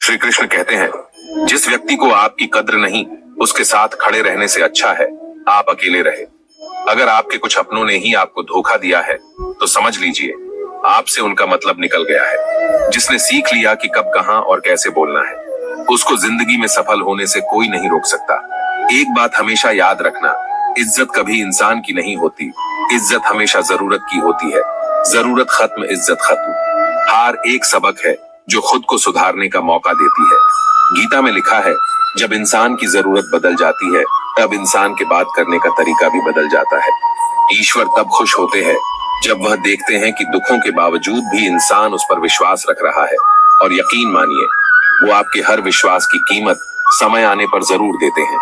श्री कृष्ण कहते हैं, जिस व्यक्ति को आपकी कद्र नहीं, उसके साथ खड़े रहने से अच्छा है आप अकेले रहे। अगर आपके कुछ अपनों ने ही आपको धोखा दिया है तो समझ लीजिए आपसे उनका मतलब निकल गया है। जिसने सीख लिया कि कब कहां और कैसे बोलना है, उसको जिंदगी में सफल होने से कोई नहीं रोक सकता। एक बात हमेशा याद रखना, इज्जत कभी इंसान की नहीं होती, इज्जत हमेशा जरूरत की होती है। जरूरत खत्म, इज्जत खत्म। हार एक सबक है जो खुद को सुधारने का मौका देती है। गीता में लिखा है, जब इंसान की जरूरत बदल जाती है तब इंसान के बात करने का तरीका भी बदल जाता है। ईश्वर तब खुश होते हैं जब वह देखते हैं कि दुखों के बावजूद भी इंसान उस पर विश्वास रख रहा है। और यकीन मानिए, वो आपके हर विश्वास की कीमत समय आने पर जरूर देते हैं।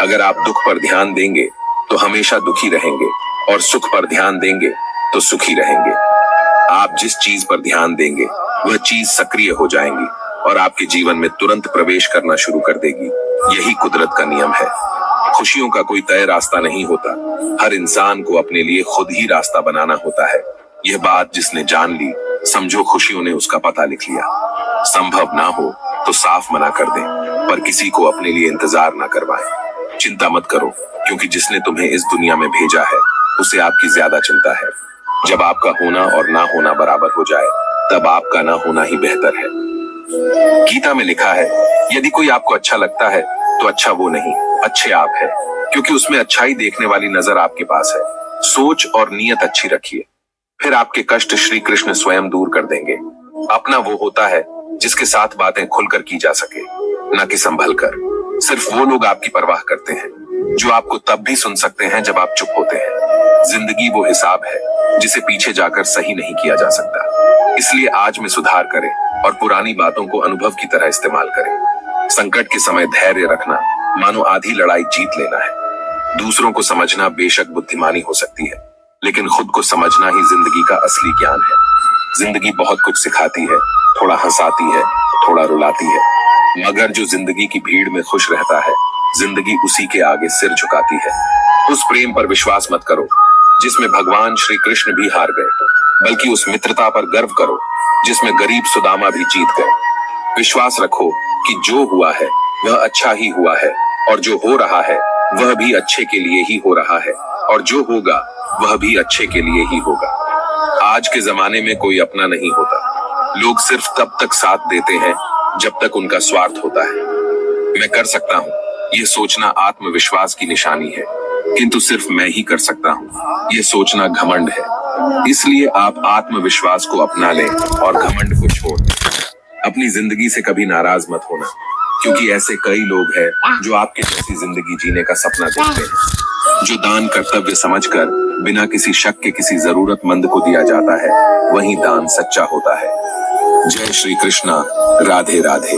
अगर आप दुख पर ध्यान देंगे तो हमेशा दुखी रहेंगे, और सुख पर ध्यान देंगे तो सुखी रहेंगे। आप जिस चीज पर ध्यान देंगे वह चीज सक्रिय हो जाएंगी और आपके जीवन में तुरंत प्रवेश करना शुरू कर देगी। यही कुदरत का नियम है। खुशियों का कोई तय रास्ता नहीं होता, हर इंसान को अपने लिए खुद ही रास्ता बनाना होता है। यह बात जिसने जान ली, समझो खुशियों ने उसका पता लिख लिया। संभव ना हो तो साफ मना कर दें, पर किसी को अपने लिए इंतजार ना करवाएं। चिंता मत करो, क्योंकि जिसने तुम्हें इस दुनिया में भेजा है उसे आपकी ज्यादा चिंता है। जब आपका होना और ना होना बराबर हो जाए तब आपका ना होना ही बेहतर है। गीता में लिखा है, यदि कोई आपको अच्छा लगता है तो अच्छा वो नहीं, अच्छे आप है, क्योंकि उसमें अच्छाई देखने वाली नजर आपके पास है। सोच और नीयत अच्छी रखिए, फिर आपके कष्ट श्री कृष्ण स्वयं दूर कर देंगे। अपना वो होता है जिसके साथ बातें खुलकर की जा सके, न कि संभल कर। सिर्फ वो लोग आपकी परवाह करते हैं जो आपको तब भी सुन सकते हैं जब आप चुप होते हैं। जिंदगी वो हिसाब है जिसे पीछे जाकर सही नहीं किया जा सकता। इसलिए आज में सुधार करें और पुरानी बातों को अनुभव की तरह इस्तेमाल करें। संकट के समय धैर्य रखना मानो आधी लड़ाई जीत लेना है। दूसरों को समझना बेशक बुद्धिमानी हो सकती है, लेकिन खुद को समझना ही जिंदगी का असली ज्ञान है। जिंदगी बहुत कुछ सिखाती है, थोड़ा हंसाती है, थोड़ा रुलाती है, मगर जो जिंदगी की भीड़ में खुश रहता है, जिंदगी उसी के आगे सिर झुकाती है। उस प्रेम पर विश्वास मत करो जिसमें भगवान श्री कृष्ण भी हार गए, बल्कि उस मित्रता पर गर्व करो जिसमें गरीब सुदामा भी जीत गए। विश्वास रखो कि जो हुआ है वह अच्छा ही हुआ है, और जो हो रहा है वह भी अच्छे के लिए ही हो रहा है, और जो होगा वह भी अच्छे के लिए ही होगा। आज के जमाने में कोई अपना नहीं होता। लोग सिर्फ तब तक साथ देते हैं जब तक उनका स्वार्थ होता है। मैं कर सकता हूँ, ये सोचना आत्मविश्वास की निशानी है, किंतु सिर्फ मैं ही कर सकता हूँ, ये सोचना घमंड है। इसलिए आप आत्मविश्वास को अपना लें और घमंड को छोड़ दें। अपनी जिंदगी से कभी नाराज मत होना, क्योंकि ऐसे कई लोग हैं जो आपकी जैसी जिंदगी जीने का सपना देखते हैं। जो दान कर्तव्य समझकर बिना किसी शक के किसी जरूरतमंद को दिया जाता है, वही दान सच्चा होता है। जय श्री कृष्णा, राधे राधे।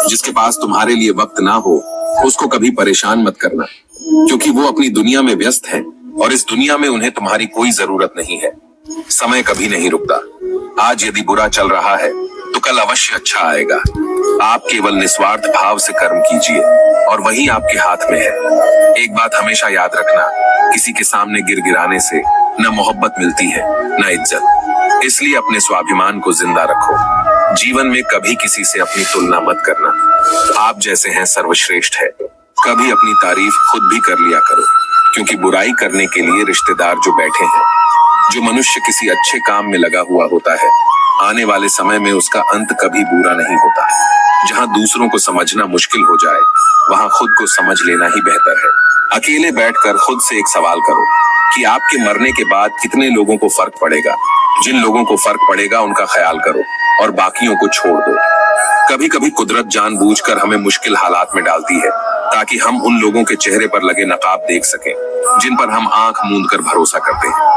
जिसके पास तुम्हारे लिए वक्त ना हो उसको कभी परेशान मत करना, क्योंकि वो अपनी दुनिया में व्यस्त है और इस दुनिया में उन्हें तुम्हारी कोई जरूरत नहीं है। समय कभी नहीं रुकता। आज यदि बुरा चल रहा है तो कल अवश्य अच्छा आएगा। आप केवल निस्वार्थ भाव से कर्म कीजिए और वही आपके हाथ में है। एक बात हमेशा याद रखना, किसी के सामने गिड़गिड़ाने से न मोहब्बत मिलती है न इज्जत। इसलिए अपने स्वाभिमान को जिंदा रखो। जीवन में कभी किसी से अपनी तुलना मत करना। आप जैसे हैं सर्वश्रेष्ठ है। कभी अपनी तारीफ खुद भी कर लिया करो, क्योंकि बुराई करने के लिए रिश्तेदार जो बैठे हैं। जो मनुष्य किसी अच्छे काम में लगा हुआ होता है, आने वाले समय में उसका अंत कभी बुरा नहीं होता। जहां दूसरों को समझना मुश्किल हो जाए, वहां खुद को समझ लेना ही बेहतर है। अकेले बैठकर खुद से एक सवाल करो कि आपके मरने के बाद कितने लोगों को फर्क पड़ेगा। जिन लोगों को फर्क पड़ेगा उनका ख्याल करो और बाकियों को छोड़ दो। कभी कभी कुदरत जानबूझकर हमें मुश्किल हालात में डालती है, ताकि हम उन लोगों के चेहरे पर लगे नकाब देख सकें जिन पर हम आंख मूंद कर भरोसा करते हैं।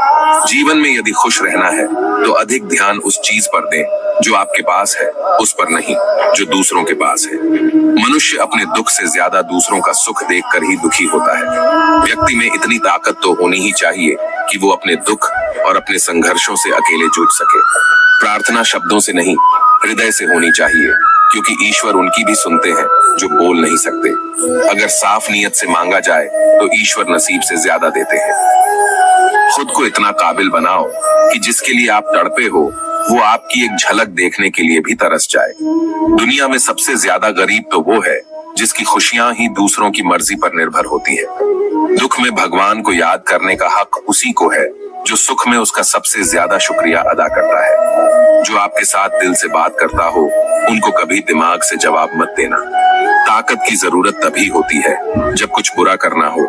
जीवन में यदि खुश रहना है तो अधिक ध्यान उस चीज पर दें जो आपके पास है, उस पर नहीं जो दूसरों के पास है। मनुष्य अपने दुख से ज्यादा दूसरों का सुख देखकर ही दुखी होता है। व्यक्ति में इतनी ताकत तो होनी ही चाहिए कि वो अपने दुख और अपने संघर्षों से अकेले जूझ सके। प्रार्थना शब्दों से नहीं, हृदय से होनी चाहिए, क्योंकि ईश्वर उनकी भी सुनते हैं जो बोल नहीं सकते। अगर साफ नीयत से मांगा जाए तो ईश्वर नसीब से ज्यादा देते हैं। खुद को इतना काबिल बनाओ कि जिसके लिए आप तड़पे हो वो आपकी एक झलक देखने के लिए भी तरस जाए। दुनिया में सबसे ज्यादा गरीब तो वो है जिसकी खुशियां ही दूसरों की मर्जी पर निर्भर होती है। दुख में भगवान को याद करने का हक उसी को है जो सुख में उसका सबसे ज्यादा शुक्रिया अदा करता है। जो आपके साथ दिल से बात करता हो उनको कभी दिमाग से जवाब मत देना। ताकत की जरूरत तभी होती है जब कुछ बुरा करना हो,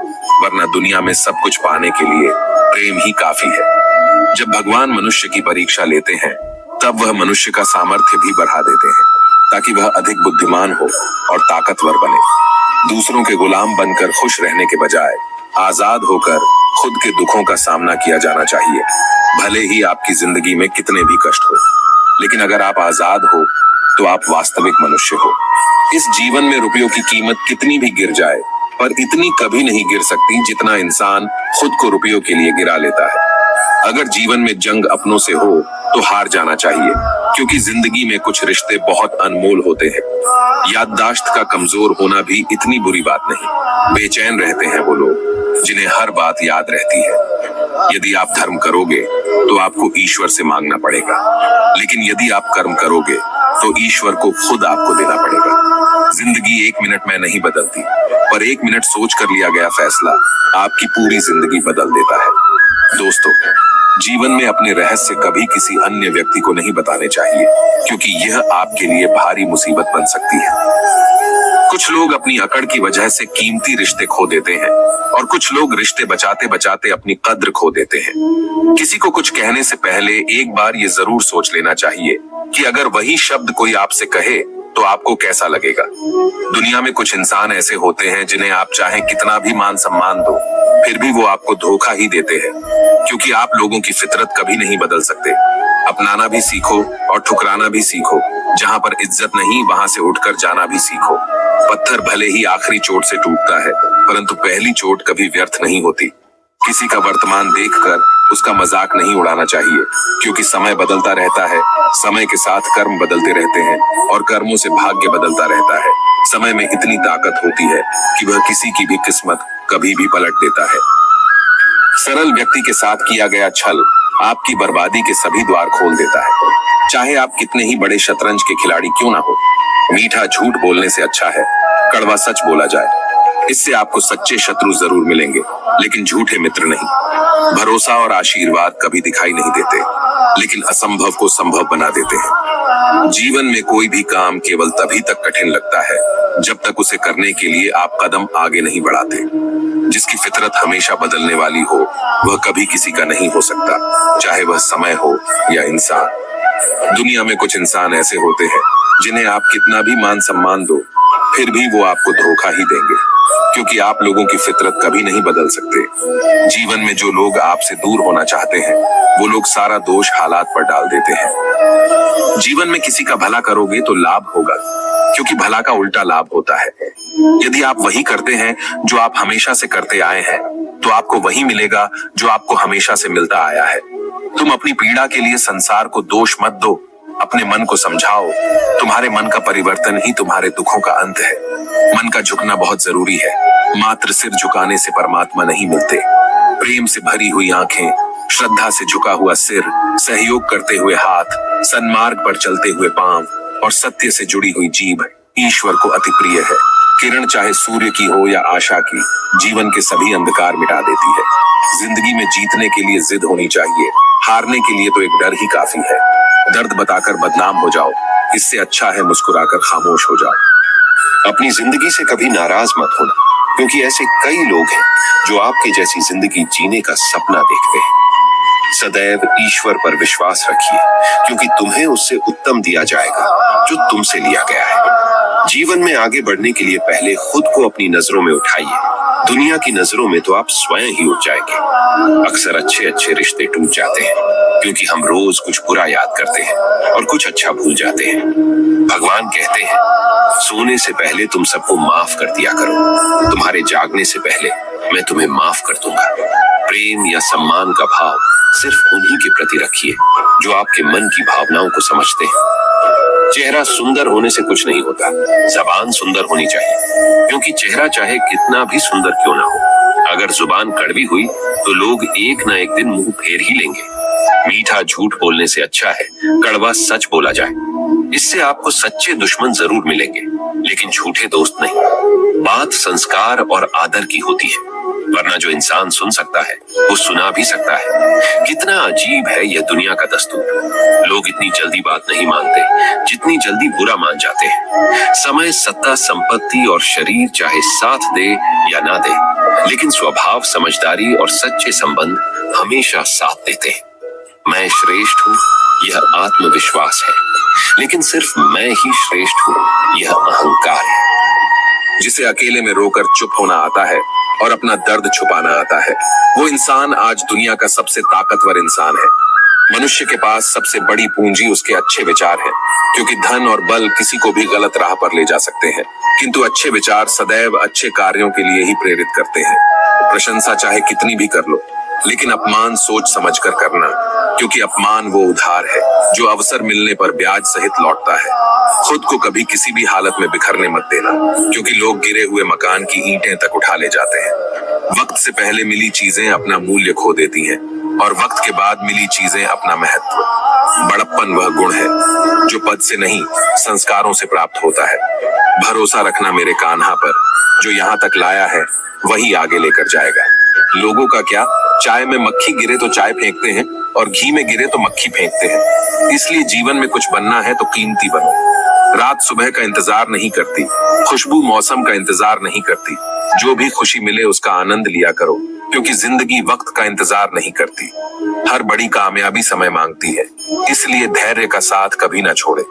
वरना दुनिया में सब कुछ पाने के लिए प्रेम ही काफी है। जब भगवान मनुष्य की परीक्षा लेते हैं तब वह मनुष्य का सामर्थ्य भी बढ़ा देते हैं ताकि वह अधिक बुद्धिमान हो और ताकतवर बने। दूसरों के गुलाम बनकर खुश रहने के बजाय आजाद होकर खुद के दुखों का सामना किया जाना चाहिए। भले ही आपकी जिंदगी में कितने भी कष्ट हो, लेकिन अगर आप आजाद हो तो आप वास्तविक मनुष्य हो। इस जीवन में रुपयों की कीमत कितनी भी गिर जाए, पर इतनी कभी नहीं गिर सकती जितना इंसान खुद को रुपयों के लिए गिरा लेता है। अगर जीवन में जंग अपनों से हो तो हार जाना चाहिए, क्योंकि जिंदगी में कुछ रिश्ते बहुत अनमोल होते हैं। याददाश्त का कमजोर होना भी इतनी बुरी बात नहीं। बेचैन रहते हैं वो लोग जिन्हें हर बात याद रहती है। यदि आप धर्म करोगे तो आपको ईश्वर से मांगना पड़ेगा, लेकिन यदि आप कर्म करोगे तो ईश्वर को खुद आपको देना पड़ेगा। जिंदगी 1 मिनट में नहीं बदलती, पर 1 मिनट सोच कर लिया गया फैसला आपकी पूरी जिंदगी बदल देता है। दोस्तों, जीवन में अपने रहस्य कभी किसी अन्य व्यक्ति को नहीं बताने चाहिए, क्योंकि यह आपके लिए भारी मुसीबत बन सकती है। कुछ लोग अपनी अकड़ की वजह से कीमती रिश्ते खो देते हैं और कुछ लोग रिश्ते बचाते बचाते अपनी कद्र खो देते हैं। किसी को कुछ कहने से पहले एक बार ये जरूर सोच लेना चाहिए कि अगर वही शब्द कोई आपसे कहे तो आपको कैसा लगेगा। दुनिया में कुछ इंसान ऐसे होते हैं जिन्हें आप चाहे कितना भी मान सम्मान दो, फिर भी वो आपको धोखा ही देते हैं, क्योंकि आप लोगों की फितरत कभी नहीं बदल सकते। अपनाना भी सीखो और ठुकराना भी सीखो। जहां पर इज्जत नहीं वहां से उठकर जाना भी सीखो। पत्थर भले ही आखिरी चोट से टूटता है, परंतु पहली चोट कभी व्यर्थ नहीं होती। किसी का वर्तमान देखकर उसका मजाक नहीं उड़ाना चाहिए, क्योंकि समय बदलता रहता है। समय के साथ कर्म बदलते रहते हैं और कर्मों से भाग्य बदलता रहता है। समय में इतनी ताकत होती है कि वह किसी की भी किस्मत कभी भी पलट देता है। सरल व्यक्ति के साथ किया गया छल आपकी बर्बादी के सभी द्वार खोल देता है, चाहे आप कितने ही बड़े शतरंज के खिलाड़ी क्यों ना हो। मीठा झूठ बोलने से अच्छा है कड़वा सच बोला जाए। इससे आपको सच्चे शत्रु जरूर मिलेंगे, लेकिन झूठे मित्र नहीं। भरोसा और आशीर्वाद कभी दिखाई नहीं देते, लेकिन असंभव को संभव बना देते हैं। जीवन में कोई भी काम केवल तभी तक कठिन लगता है जब तक उसे करने के लिए आप कदम आगे नहीं बढ़ाते। जिसकी फितरत हमेशा बदलने वाली हो वह कभी किसी का नहीं हो सकता, चाहे वह समय हो या इंसान। दुनिया में कुछ इंसान ऐसे होते हैं जिन्हें आप कितना भी मान सम्मान दो, फिर भी वो आपको धोखा ही देंगे, क्योंकि आप लोगों की फितरत कभी नहीं बदल सकते। जीवन में जो लोग आपसे दूर होना चाहते हैं वो लोग सारा दोष हालात पर डाल देते हैं। जीवन में किसी का भला करोगे तो लाभ होगा, क्योंकि भला का उल्टा लाभ होता है। यदि आप वही करते हैं जो आप हमेशा से करते आए हैं, तो आपको वही मिलेगा जो आपको हमेशा से मिलता आया है। तुम अपनी पीड़ा के लिए संसार को दोष मत दो, अपने मन को समझाओ। तुम्हारे मन का परिवर्तन ही तुम्हारे दुखों का अंत है। मन का झुकना बहुत जरूरी है। मात्र सिर झुकाने से परमात्मा नहीं मिलते। प्रेम से भरी हुई आंखें, श्रद्धा से झुका हुआ सिर, सहयोग करते हुए हाथ, सन्मार्ग पर चलते हुए पांव और सत्य से जुड़ी हुई जीभ ईश्वर को अति प्रिय है। किरण चाहे सूर्य की हो या आशा की, जीवन के सभी अंधकार मिटा देती है। जिंदगी में जीतने के लिए जिद होनी चाहिए, हारने के लिए तो एक डर ही काफी है। दर्द बताकर बदनाम हो जाओ, इससे अच्छा है मुस्कुराकर खामोश हो जाओ। अपनी जिंदगी से कभी नाराज मत होना, क्योंकि ऐसे कई लोग हैं जो आपके जैसी जिंदगी जीने का सपना देखते हैं। सदैव ईश्वर पर विश्वास रखिए, क्योंकि तुम्हें उससे उत्तम दिया जाएगा जो तुमसे लिया गया है। जीवन में आगे बढ़ने के लिए पहले खुद को अपनी नजरों में उठाइए। दुनिया की नजरों में तो आप स्वयं ही उठ जाएंगे। अक्सर अच्छे अच्छे रिश्ते टूट जाते हैं, क्योंकि हम रोज कुछ बुरा याद करते हैं और कुछ अच्छा भूल जाते हैं। भगवान कहते हैं, सोने से पहले तुम सबको माफ कर दिया करो, तुम्हारे जागने से पहले मैं तुम्हें माफ कर दूंगा। प्रेम या सम्मान का भाव सिर्फ उन्हीं के प्रति रखिए जो आपके मन की भावनाओं को समझते हैं। चेहरा सुंदर होने से कुछ नहीं होता, जबान सुंदर होनी चाहिए, क्योंकि चेहरा चाहे कितना भी सुंदर क्यों ना हो, अगर जुबान कड़वी हुई तो लोग एक ना एक दिन मुंह फेर ही लेंगे। मीठा झूठ बोलने से अच्छा है कड़वा सच बोला जाए। इससे आपको सच्चे दुश्मन जरूर मिलेंगे, लेकिन झूठे दोस्त नहीं। बात संस्कार और आदर की होती है, वरना जो इंसान सुन सकता है वो सुना भी सकता है। कितना अजीब है यह दुनिया का दस्तूर। लोग इतनी जल्दी बात नहीं मानते जितनी जल्दी बुरा मान जाते हैं। समय, सत्ता, संपत्ति और शरीर चाहे साथ दे या ना दे, लेकिन स्वभाव, समझदारी और सच्चे संबंध हमेशा साथ देते हैं। मैं श्रेष्ठ हूँ यह आत्मविश्वास है, लेकिन सिर्फ मैं ही श्रेष्ठ हूँ यह अहंकार है। जिसे अकेले में रोकर चुप होना आता है और अपना दर्द छुपाना आता है, वो इंसान आज दुनिया का सबसे ताकतवर इंसान है। मनुष्य के पास सबसे बड़ी पूंजी उसके अच्छे विचार हैं, क्योंकि धन और बल किसी को भी गलत राह पर ले जा सकते हैं, किंतु अच्छे विचार सदैव अच्छे कार्यों के लिए ही प्रेरित करते हैं। प्रशंसा चाहे कितनी भी कर लो, लेकिन अपमान सोच समझ कर करना, क्योंकि अपमान वो उधार है जो अवसर मिलने पर ब्याज सहित लौटता है। खुद को कभी किसी भी हालत में बिखरने मत देना, क्योंकि लोग गिरे हुए मकान की ईंटें तक उठा ले जाते हैं। वक्त से पहले मिली चीजें अपना मूल्य खो देती हैं, और वक्त के बाद मिली चीजें अपना महत्व। बड़प्पन वह गुण है जो पद से नहीं संस्कारों से प्राप्त होता है। भरोसा रखना मेरे कान्हा पर, जो यहाँ तक लाया है वही आगे लेकर जाएगा। लोगों का क्या, चाय में मक्खी गिरे तो चाय फेंकते हैं और घी में गिरे तो मक्खी फेंकते हैं। इसलिए जीवन में कुछ बनना है तो कीमती बनो। रात सुबह का इंतजार नहीं करती, खुशबू मौसम का इंतजार नहीं करती। जो भी खुशी मिले उसका आनंद लिया करो, क्योंकि जिंदगी वक्त का इंतजार नहीं करती। हर बड़ी कामयाबी समय मांगती है, इसलिए धैर्य का साथ कभी ना छोड़े।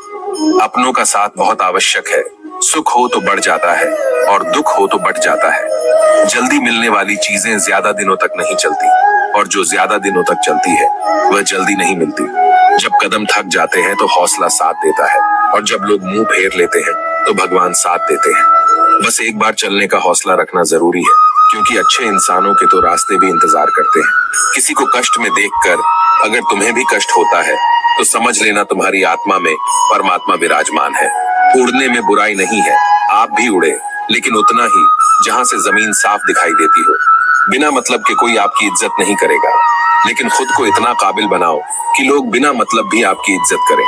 अपनों का साथ बहुत आवश्यक है। सुख हो तो बढ़ जाता है और दुख हो तो बढ़ जाता है। जल्दी मिलने वाली चीजें ज्यादा दिनों तक नहीं चलती, और जो ज्यादा दिनों तक चलती है वह जल्दी नहीं मिलती। जब कदम थक जाते हैं तो हौसला साथ देता है, और जब लोग मुंह फेर लेते हैं तो भगवान साथ देते हैं। बस एक बार चलने का हौसला रखना जरूरी है, क्योंकि अच्छे इंसानों के तो रास्ते भी इंतजार करते हैं। किसी को कष्ट में देखकर अगर तुम्हें भी कष्ट होता है तो समझ लेना तुम्हारी आत्मा में परमात्मा विराजमान है। उड़ने में बुराई नहीं है, आप भी उड़े, लेकिन उतना ही जहां से जमीन साफ दिखाई देती हो। बिना मतलब के कोई आपकी इज्जत नहीं करेगा, लेकिन खुद को इतना काबिल बनाओ कि लोग बिना मतलब भी आपकी इज्जत करें।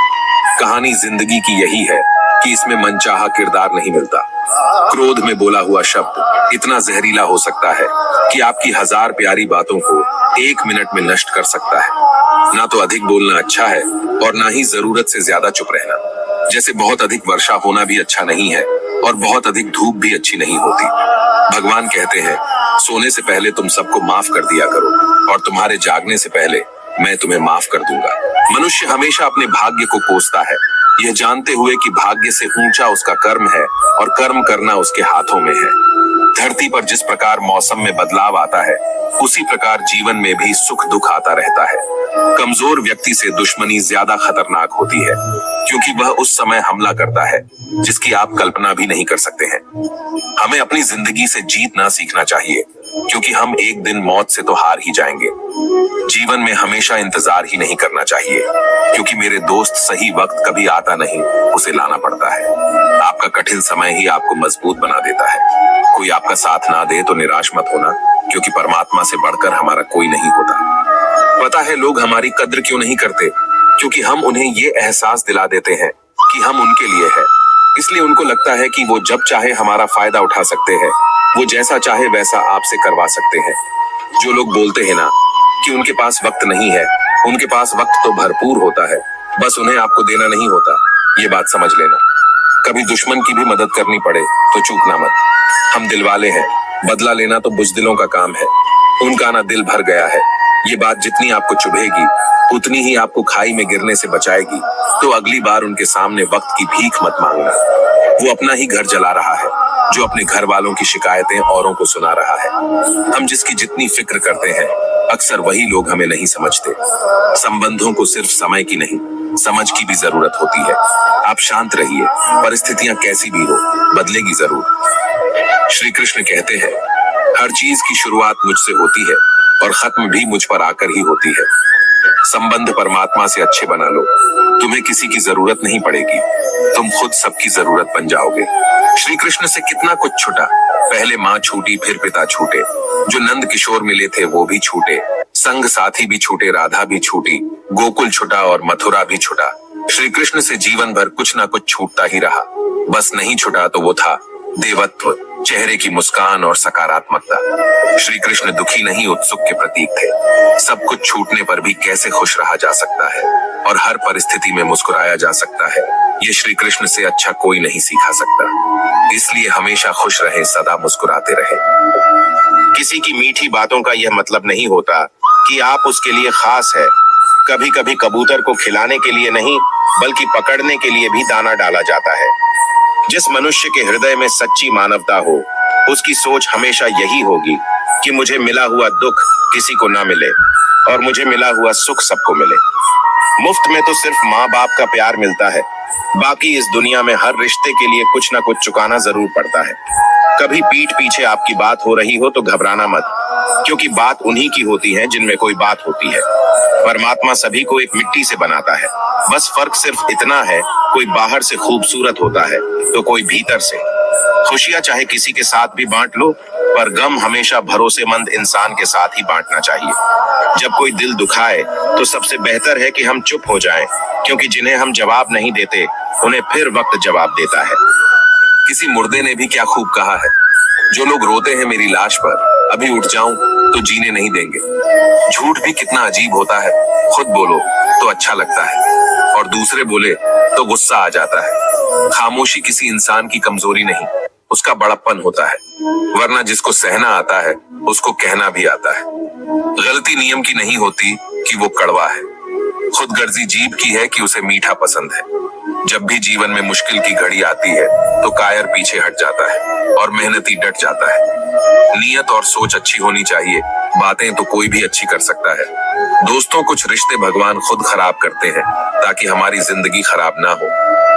कहानी जिंदगी की यही है कि इसमें मनचाहा किरदार नहीं मिलता। क्रोध में बोला हुआ शब्द इतना जहरीला हो सकता है कि आपकी 1000 प्यारी बातों को 1 मिनट में नष्ट कर सकता है। ना तो अधिक बोलना अच्छा है, और ना ही जरूरत से ज्यादा चुप रहना। जैसे बहुत अधिक वर्षा होना भी अच्छा नहीं है, और बहुत अधिक धूप भी अच्छी नहीं होती। भगवान कहते हैं, सोने से पहले तुम सबको माफ कर दिया करो, और तुम्हारे जागने से पहले मैं तुम्हें माफ कर दूंगा। मनुष्य हमेशा अपने भाग्य को कोसता है, यह जानते हुए कि भाग्य से ऊंचा उसका कर्म है और कर्म करना उसके हाथों में है। धरती पर जिस प्रकार मौसम में बदलाव आता है, उसी प्रकार जीवन में भी सुख दुख आता रहता है। कमजोर व्यक्ति से दुश्मनी ज्यादा खतरनाक होती है, क्योंकि वह उस समय हमला करता है जिसकी आप कल्पना भी नहीं कर सकते हैं। हमें अपनी जिंदगी से जीतना सीखना चाहिए, क्योंकि हम एक दिन मौत से तो हार ही जाएंगे। जीवन में हमेशा इंतजार ही नहीं करना चाहिए, क्योंकि मेरे दोस्त सही वक्त कभी आता नहीं, उसे लाना पड़ता है। आपका कठिन समय ही आपको मजबूत बना देता है। कोई आपका साथ ना दे तो निराश मत होना, क्योंकि परमात्मा से बढ़कर हमारा कोई नहीं होता। पता है लोग हमारी कद्र क्यों नहीं करते? क्योंकि हम उन्हें ये एहसास दिला देते हैं कि हम उनके लिए हैं। इसलिए उनको लगता है कि वो जब चाहे हमारा फायदा उठा सकते हैं, वो जैसा चाहे वैसा आपसे करवा सकते हैं। जो लोग बोलते हैं ना कि उनके पास वक्त नहीं है, उनके पास वक्त तो भरपूर होता है, बस उन्हें आपको देना नहीं होता। ये बात समझ लेना। कभी दुश्मन की भी मदद करनी पड़े तो चूकना मत। हम दिलवाले हैं, बदला लेना तो बुजदिलों का काम है। उनका ना दिल भर गया है। ये बात जितनी आपको चुभेगी उतनी ही आपको खाई में गिरने से बचाएगी। तो अगली बार उनके सामने वक्त की भीख मत मांगना। वो अपना ही घर जला रहा है, जो अपने घर वालों की शिकायतें औरों को सुना रहा है। हम जिसकी जितनी फिक्र करते हैं, अक्सर वही लोग हमें नहीं समझते। संबंधों को सिर्फ समय की नहीं, समझ की भी जरूरत होती है। आप शांत रहिए, परिस्थितियां कैसी भी हो, बदलेगी जरूर। श्री कृष्ण कहते हैं, हर चीज की शुरुआत मुझसे होती है और खत्म भी मुझ पर आकर ही होती है। संबंध परमात्मा से अच्छे बना लो, तुम्हें किसी की जरूरत नहीं पड़ेगी, तुम खुद सबकी जरूरत बन जाओगे। श्री कृष्ण से कितना कुछ छूटा, पहले माँ छूटी फिर पिता छूटे, जो नंद किशोर मिले थे वो भी छूटे, संग साथी भी छूटे, राधा भी छूटी, गोकुल छुटा और मथुरा भी छुटा। श्री कृष्ण से जीवन भर कुछ ना कुछ छूटता ही रहा। बस नहीं छुटा तो वो था देवत्व, चेहरे की मुस्कान और सकारात्मकता। श्री कृष्ण दुखी नहीं, उत्सुक के प्रतीक थे। सब कुछ छूटने पर भी कैसे खुश रहा जा सकता है और हर परिस्थिति में मुस्कुराया जा सकता है, ये श्री कृष्ण से अच्छा कोई नहीं सीखा सकता। इसलिए हमेशा खुश रहे, सदा मुस्कुराते रहे। किसी की मीठी बातों का यह मतलब नहीं होता कि आप उसके लिए खास है। कभी कभी कबूतर को खिलाने के लिए नहीं, बल्कि पकड़ने के लिए भी दाना डाला जाता है। जिस मनुष्य के हृदय में सच्ची मानवता हो, उसकी सोच हमेशा यही होगी कि मुझे मिला हुआ दुख किसी को ना मिले और मुझे मिला हुआ सुख सबको मिले। मुफ्त में तो सिर्फ माँ बाप का प्यार मिलता है, बाकी इस दुनिया में हर रिश्ते के लिए कुछ ना कुछ चुकाना जरूर पड़ता है। कभी पीठ पीछे आपकी बात हो रही हो तो घबराना मत, क्योंकि बात उन्हीं की होती है जिनमें कोई बात होती है। परमात्मा सभी को एक मिट्टी से बनाता है, बस फर्क सिर्फ इतना है, कोई बाहर से खूबसूरत होता है तो कोई भीतर से। खुशियां चाहे किसी के साथ भी बांट लो, पर गम हमेशा भरोसेमंद इंसान के साथ ही बांटना चाहिए। जब कोई दिल दुखाए तो सबसे बेहतर है कि हम चुप हो जाएं, क्योंकि जिन्हें हम जवाब नहीं देते उन्हें फिर वक्त जवाब देता है। किसी मुर्दे ने भी क्या खूब कहा है, जो लोग रोते हैं मेरी लाश पर, अभी उठ जाऊं तो जीने नहीं देंगे। झूठ भी कितना अजीब होता है, खुद बोलो तो अच्छा लगता है और दूसरे बोले तो गुस्सा आ जाता है। खामोशी किसी इंसान की कमजोरी नहीं, उसका बड़प्पन होता है, वरना जिसको सहना आता है उसको कहना भी आता है। गलती नियम की नहीं होती कि वो कड़वा है, खुदगर्जी जीभ की है कि उसे मीठा पसंद है। जब भी जीवन में मुश्किल की घड़ी आती है तो कायर पीछे हट जाता है और मेहनती डट जाता है। नियत और सोच अच्छी होनी चाहिए, बातें तो कोई भी अच्छी कर सकता है। दोस्तों, कुछ रिश्ते भगवान खुद खराब करते हैं ताकि हमारी जिंदगी खराब ना हो।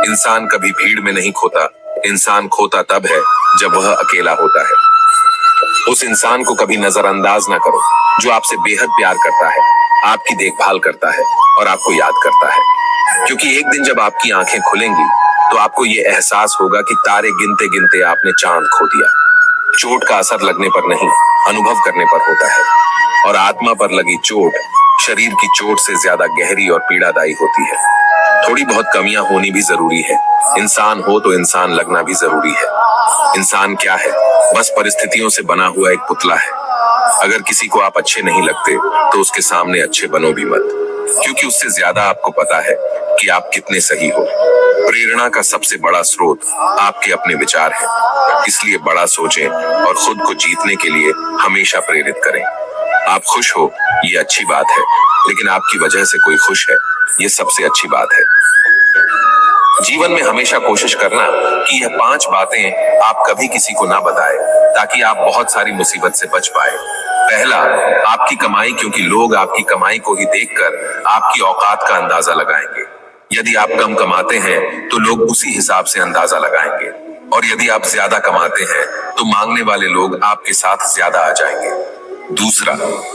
इंसान कभी भीड़ में नहीं खोता, इंसान खोता तब है जब वह अकेला होता है। उस इंसान को कभी नजरअंदाज ना करो जो आपसे बेहद प्यार करता है, आपकी देखभाल करता है और आपको याद करता है, क्योंकि एक दिन जब आपकी आंखें खुलेंगी तो आपको ये एहसास होगा कि तारे गिनते गिनते आपने चांद खो दिया। चोट का असर लगने पर नहीं, अनुभव करने पर होता है, और आत्मा पर लगी चोट शरीर की चोट से ज्यादा गहरी और पीड़ादायी होती है। थोड़ी बहुत कमियां होनी भी जरूरी है, इंसान हो तो इंसान लगना भी जरूरी है। इंसान क्या है? बस परिस्थितियों से बना हुआ एक पुतला है। अगर किसी को आप अच्छे नहीं लगते तो उसके सामने अच्छे बनो भी मत, क्योंकि उससे ज्यादा आपको पता है कि आप कितने सही हो। प्रेरणा का सबसे बड़ा स्रोत आपके अपने विचार हैं, इसलिए बड़ा सोचें और खुद को जीतने के लिए हमेशा प्रेरित करें। आप खुश हो ये अच्छी बात है, लेकिन आपकी वजह से कोई खुश है ये सबसे अच्छी बात है। जीवन में हमेशा कोशिश करना कि यह 5 बातें आप कभी किसी को ना बताएं, ताकि आप बहुत सारी मुसीबत से बच पाए। पहला, आपकी कमाई, क्योंकि लोग आपकी कमाई को ही देखकर आपकी औकात का अंदाजा लगाएंगे। यदि आप कम कमाते हैं तो लोग उसी हिसाब से अंदाजा लगाएंगे, और यदि आप ज्यादा कमाते हैं तो मांगने वाले लोग आपके साथ ज्यादा आ जाएंगे। दूसरा,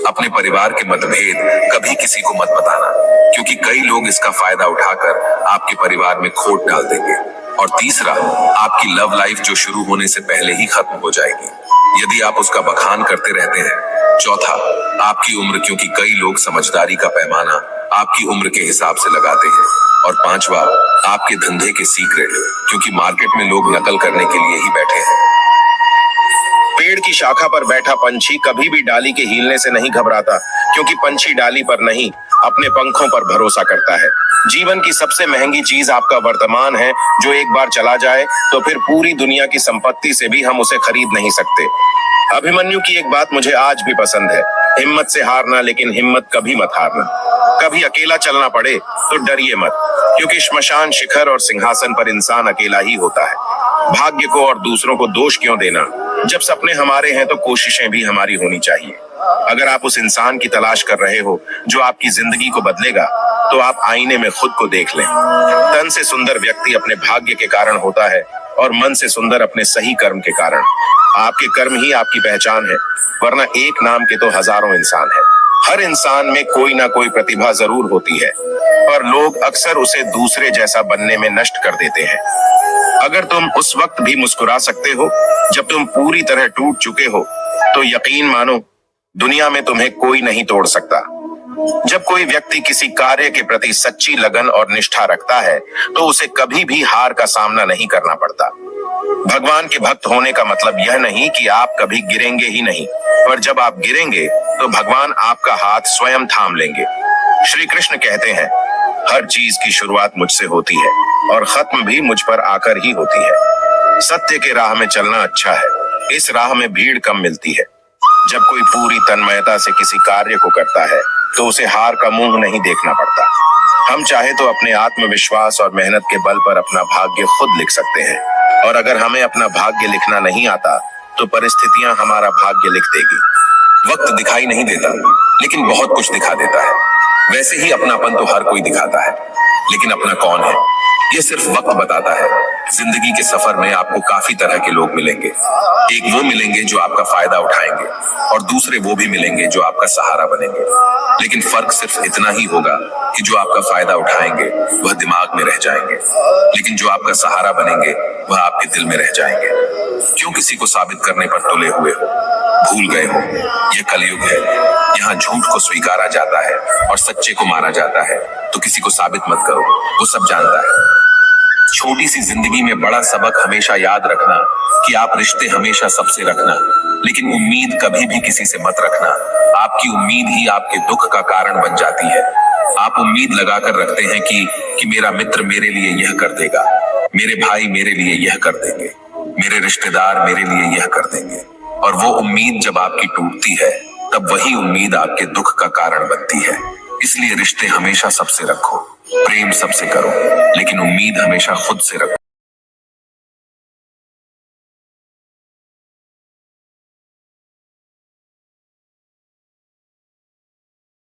अपने परिवार के मतभेद कभी किसी को मत बताना, क्योंकि कई लोग इसका फायदा उठाकर आपके परिवार में खोट डाल देंगे। और तीसरा, आपकी लव लाइफ जो शुरू होने से पहले ही खत्म हो जाएगी यदि आप उसका बखान करते रहते हैं। चौथा, आपकी उम्र, क्योंकि कई लोग समझदारी का पैमाना आपकी उम्र के हिसाब से लगाते हैं। और पांचवा, आपके धंधे के सीक्रेट, क्योंकि मार्केट में लोग नकल करने के लिए ही बैठे हैं। पेड़ की शाखा पर बैठा पंछी कभी भी डाली के हिलने से नहीं घबराता, क्योंकि पंछी डाली पर नहीं अपने पंखों पर भरोसा करता है। जीवन की सबसे महंगी चीज आपका वर्तमान है, जो एक बार चला जाए तो फिर पूरी दुनिया की संपत्ति से भी हम उसे खरीद नहीं सकते। अभिमन्यु की एक बात मुझे आज भी पसंद है, हिम्मत से हारना, लेकिन हिम्मत कभी मत हारना। कभी अकेला चलना पड़े तो डरिए मत, क्योंकि श्मशान, शिखर और सिंहासन पर इंसान अकेला ही होता है। भाग्य को और दूसरों को दोष क्यों देना? जब सपने हमारे हैं तो कोशिशें भी हमारी होनी चाहिए। अगर आप उस इंसान की तलाश कर रहे हो जो आपकी जिंदगी को बदलेगा, तो आप आईने में खुद को देख लें। तन से सुंदर व्यक्ति अपने भाग्य के कारण होता है और मन से सुंदर अपने सही कर्म के कारण। आपके कर्म ही आपकी पहचान है, वरना एक नाम के तो हजारों इंसान हैं। हर इंसान में कोई ना कोई प्रतिभा जरूर होती है, पर लोग अक्सर उसे दूसरे जैसा बनने में नष्ट कर देते हैं। अगर तुम उस वक्त भी मुस्कुरा सकते हो जब तुम पूरी तरह टूट चुके हो, तो यकीन मानो दुनिया में तुम्हें कोई नहीं तोड़ सकता। जब कोई व्यक्ति किसी कार्य के प्रति सच्ची लगन और निष्ठा रखता है तो उसे कभी भी हार का सामना नहीं करना पड़ता। भगवान के भक्त होने का मतलब यह नहीं कि आप कभी गिरेंगे ही नहीं, पर जब आप गिरेंगे तो भगवान आपका हाथ स्वयं थाम लेंगे। श्री कृष्ण कहते हैं, हर चीज की शुरुआत मुझसे होती है और खत्म भी मुझ पर आकर ही होती है। सत्य के राह में चलना अच्छा है, इस राह में भीड़ कम मिलती है। जब कोई पूरी तन्मयता से किसी कार्य को करता है तो उसे हार का मुंह नहीं देखना पड़ता। हम चाहे तो अपने आत्मविश्वास और मेहनत के बल पर अपना भाग्य खुद लिख सकते हैं, और अगर हमें अपना भाग्य लिखना नहीं आता तो परिस्थितियां हमारा भाग्य लिख देगी। वक्त दिखाई नहीं देता, लेकिन बहुत कुछ दिखा देता है। वैसे ही अपनापन तो हर कोई दिखाता है, लेकिन अपना कौन है ये सिर्फ वक्त बताता है। जिंदगी के सफर में आपको काफी तरह के लोग मिलेंगे। एक वो मिलेंगे जो आपका फायदा उठाएंगे, और दूसरे वो भी मिलेंगे जो आपका सहारा बनेंगे। लेकिन फर्क सिर्फ इतना ही होगा कि जो आपका फायदा उठाएंगे वह दिमाग में रह जाएंगे, लेकिन जो आपका सहारा बनेंगे वह आपके दिल में रह जाएंगे। क्यों किसी को साबित करने पर तुले हुए हो? भूल गए हो ये कलयुग है, यहाँ झूठ को स्वीकारा जाता है और सच्चे को मारा जाता है। तो किसी को साबित मत करो, वो सब जानता है। छोटी सी जिंदगी में बड़ा सबक हमेशा याद रखना कि आप रिश्ते हमेशा सबसे रखना, लेकिन उम्मीद कभी भी किसी से मत रखना। आपकी उम्मीद ही आपके दुख का कारण बन जाती है। आप उम्मीद लगाकर रखते हैं कि मेरा मित्र मेरे लिए यह कर देगा, मेरे भाई मेरे लिए यह कर देंगे, मेरे रिश्तेदार मेरे लिए यह कर देंगे, और वो उम्मीद जब आपकी टूटती है तब वही उम्मीद आपके दुख का कारण बनती है। इसलिए रिश्ते हमेशा सबसे रखो, प्रेम सबसे करो, लेकिन उम्मीद हमेशा खुद से रखो।